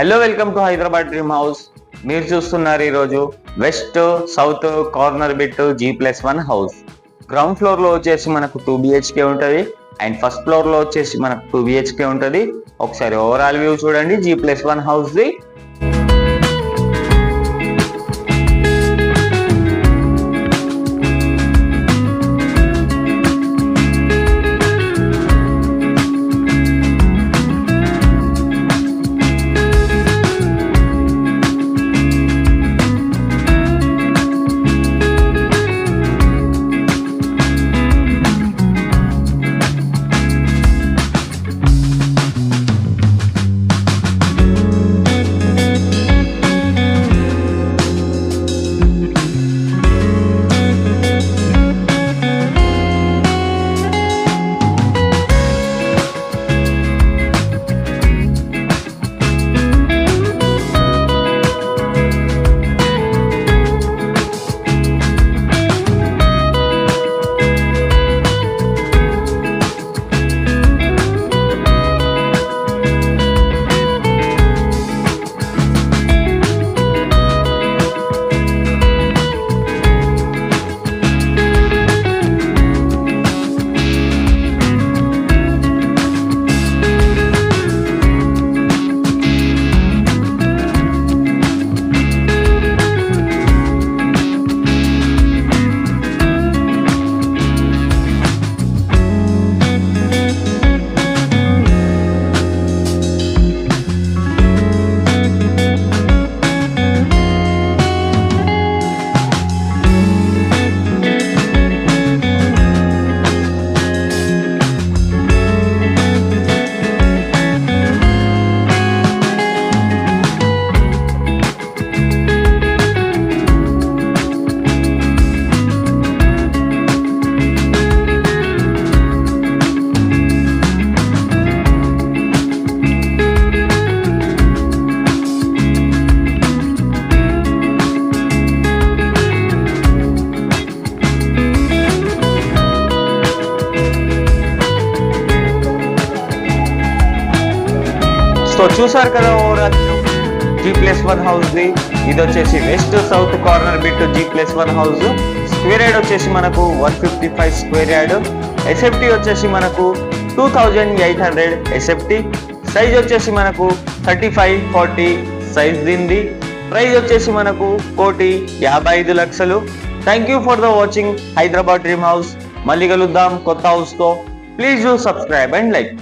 Hello, welcome to Hyderabad dream house. మీరు చూస్తున్నారు ఈరోజు west south corner bit G+1 house. Ground floor లో వచ్చేసి మనకు 2 BHK ఉంటుంది అండ్ ఫస్ట్ ఫ్లోర్ లో వచ్చేసి మనకు 2 BHK ఉంటుంది. ఒకసారి ఓవరాల్ వ్యూ చూడండి G+1 హౌస్ ది. సో చూసారు కదా ఓవరాల్ G+1 హౌస్ ది. ఇది వచ్చేసి west south corner bit G+1 house. Square yard వచ్చేసి మనకు 155 స్క్వేర్ యార్డ్. SFT వచ్చేసి మనకు 2800 SFT. సైజ్ వచ్చేసి మనకు 35-40 సైజ్ దీనిది. ప్రైస్ వచ్చేసి మనకు 1,55,00,000. Thank you for the watching Hyderabad dream house. మళ్ళీ కలుద్దాం కొత్త హౌస్ తో. Please do subscribe and like.